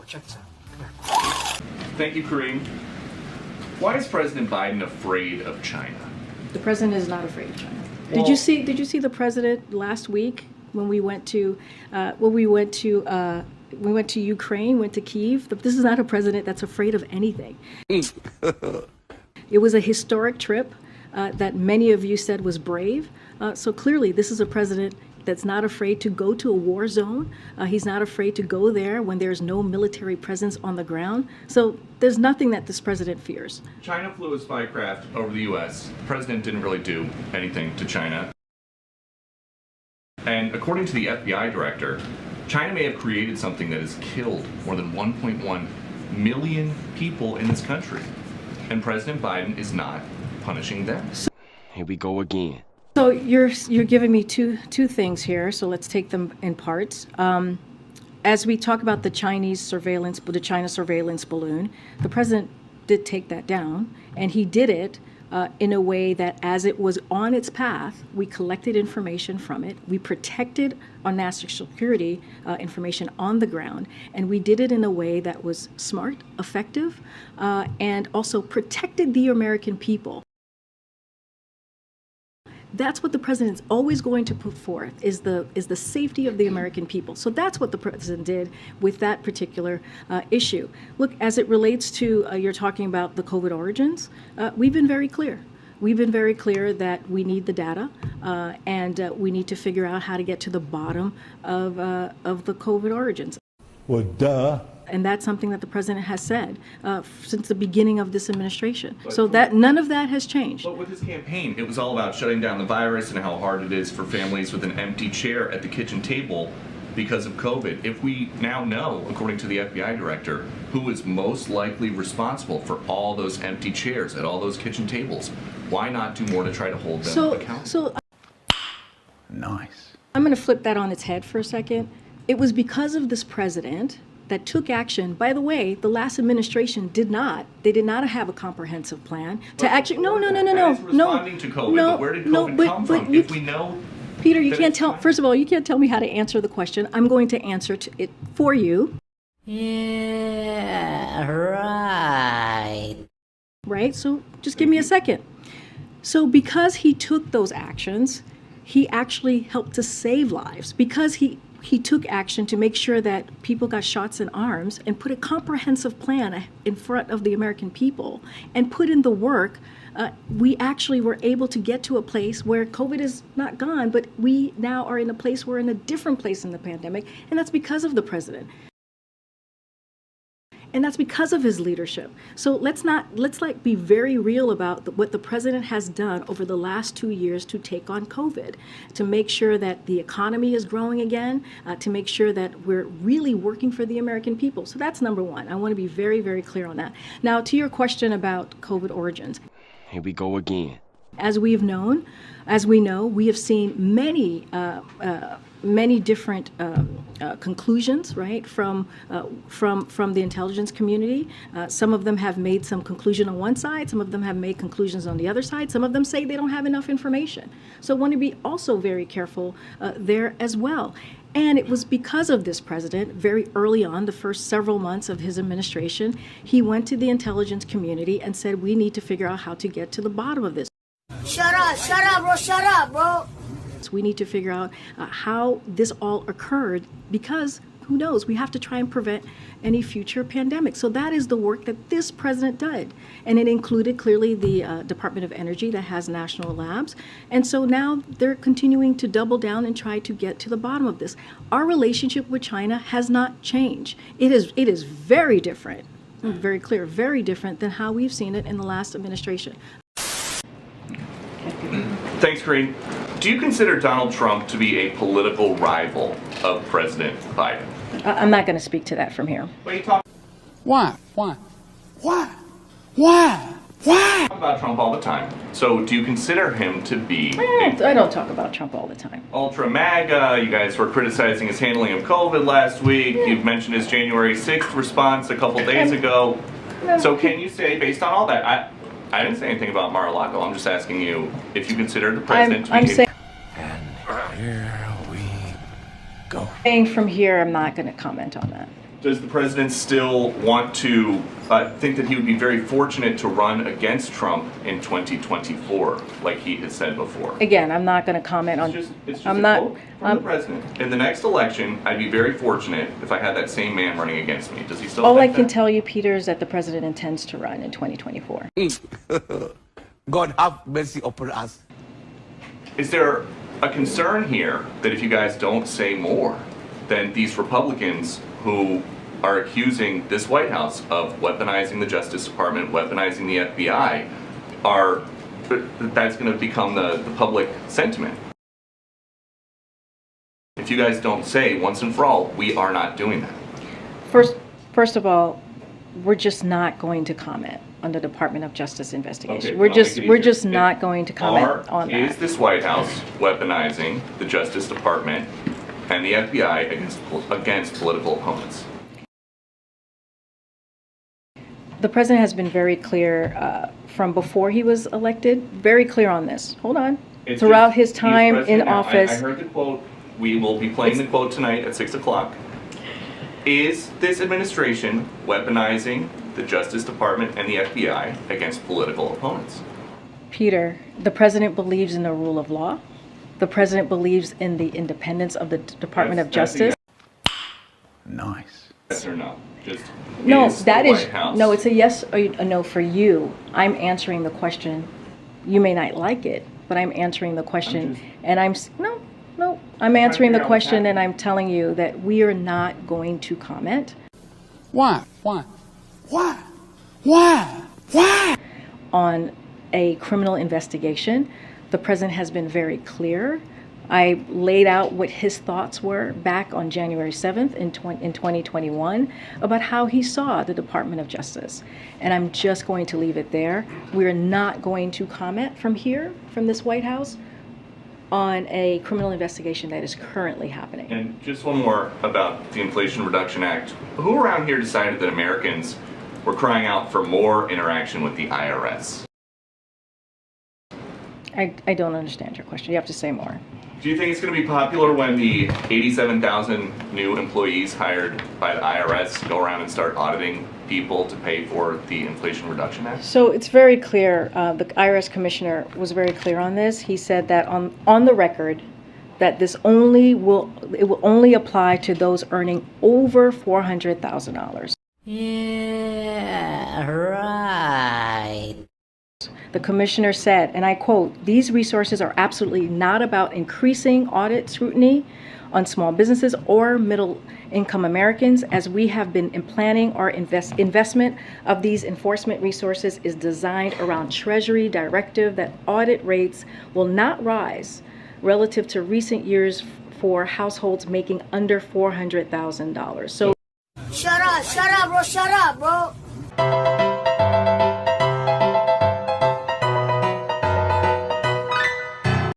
Check this out. Thank you, Karine. Why is President Biden afraid of China? The president is not afraid of China. Well, Did you see the president last week when we went to Ukraine, went to Kyiv? This is not a president that's afraid of anything. It was a historic trip that many of you said was brave. So clearly, this is a president that's not afraid to go to a war zone. He's not afraid to go there when there's no military presence on the ground. So there's nothing that this president fears. China flew a spy craft over the U.S. The president didn't really do anything to China. And according to the FBI director, China may have created something that has killed more than 1.1 million people in this country. And President Biden is not punishing them. Here we go again. So you're giving me two things here. So let's take them in parts. As we talk about the China surveillance balloon, the president did take that down, and he did it in a way that, as it was on its path, we collected information from it. We protected our national security information on the ground, and we did it in a way that was smart, effective, and also protected the American people. That's what the president's always going to put forth, is the safety of the American people. So that's what the president did with that particular issue. Look, as it relates to, you're talking about the COVID origins, we've been very clear. We've been very clear that we need the data, and we need to figure out how to get to the bottom of the COVID origins. Well, duh. And that's something that the president has said since the beginning of this administration. So that none of that has changed. But with his campaign, it was all about shutting down the virus and how hard it is for families with an empty chair at the kitchen table because of COVID. If we now know, according to the FBI director, who is most likely responsible for all those empty chairs at all those kitchen tables, why not do more to try to hold them accountable? Nice. I'm going to flip that on its head for a second. It was because of this president that took action. By the way, the last administration did not have a comprehensive plan to actually, Responding to COVID, but where did COVID come from? If we know, Peter, you can't tell, first of all, you can't tell me how to answer the question. I'm going to answer it for you. Yeah, right. Right, so just give me a second. So because he took those actions, he actually helped to save lives, because he took action to make sure that people got shots in arms and put a comprehensive plan in front of the American people and put in the work. We actually were able to get to a place where COVID is not gone, but we now are in a place, we're in a different place in the pandemic, and that's because of the president. And that's because of his leadership. So let's be very real about what the president has done over the last 2 years to take on COVID, to make sure that the economy is growing again, to make sure that we're really working for the American people. So that's number one. I want to be very, very clear on that. Now, to your question about COVID origins. Here we go again. As we know, we have seen many different conclusions, right, from the intelligence community. Some of them have made some conclusion on one side, some of them have made conclusions on the other side, some of them say they don't have enough information. So I want to be also very careful there as well. And it was because of this president, very early on, the first several months of his administration, he went to the intelligence community and said, we need to figure out how to get to the bottom of this. Shut up, bro. We need to figure out how this all occurred, because who knows, we have to try and prevent any future pandemic. So that is the work that this president did. And it included clearly the Department of Energy that has national labs. And so now they're continuing to double down and try to get to the bottom of this. Our relationship with China has not changed. It is very different, very clear, very different than how we've seen it in the last administration. thanks, Karine. Do you consider Donald Trump to be a political rival of President Biden? I'm not going to speak to that from here. Well, you talk Why? about Trump all the time. So do you consider him to be I don't talk about Trump all the time. ultra MAGA? You guys were criticizing his handling of COVID last week. You've mentioned his January 6th response a couple days ago. So can you say, based on all that, I didn't say anything about Mar-a-Lago. I'm just asking you if you consider the president to be And here we go. Saying from here, I'm not going to comment on that. Does the president still want to think that he would be very fortunate to run against Trump in 2024, like he has said before? Again, I'm not going to comment on. It's just I'm a not. quote from the president. In the next election, I'd be very fortunate if I had that same man running against me. Does he still? All I think can that? tell you, Peter, is that the president intends to run in 2024. God have mercy upon us. Is there a concern here that if you guys don't say more, then these Republicans who are accusing this White House of weaponizing the Justice Department, weaponizing the FBI, that's going to become the public sentiment? If you guys don't say once and for all, we are not doing that. First of all, we're just not going to comment on the Department of Justice investigation. Okay, we're I'll make it we're easier. just not going to comment on Is that. this White House weaponizing the Justice Department and the FBI against political opponents? The president has been very clear from before he was elected, very clear on this. Hold on. It's Throughout just- his he's time in president now. office. I heard the quote. We will be playing the quote tonight at 6 o'clock. Is this administration weaponizing the Justice Department and the FBI against political opponents? Peter, the president believes in the rule of law. The president believes in the independence of the Department of That's a Justice. Nice. Yes or no? Just No, is that the is, White House, no, it's a yes or a no for you. I'm answering the question. You may not like it, but I'm answering the question. And I'm answering the figure out what's question and happening. I'm telling you that we are not going to comment Why? Why? Why? Why? Why? on a criminal investigation. The president has been very clear. I laid out what his thoughts were back on January 7th in 2021 about how he saw the Department of Justice. And I'm just going to leave it there. We're not going to comment from here, from this White House, on a criminal investigation that is currently happening. And just one more about the Inflation Reduction Act. Who around here decided that Americans were crying out for more interaction with the IRS? I don't understand your question. You have to say more. Do you think it's going to be popular when the 87,000 new employees hired by the IRS go around and start auditing people to pay for the Inflation Reduction Act? So it's very clear, the IRS commissioner was very clear on this. He said that on the record, that this will only apply to those earning over $400,000. Yeah, right. The commissioner said, and I quote, "These resources are absolutely not about increasing audit scrutiny on small businesses or middle-income Americans, as we have been planning our investment of these enforcement resources is designed around Treasury directive that audit rates will not rise relative to recent years for households making under $400,000." So Shut up, bro. Shut up, bro.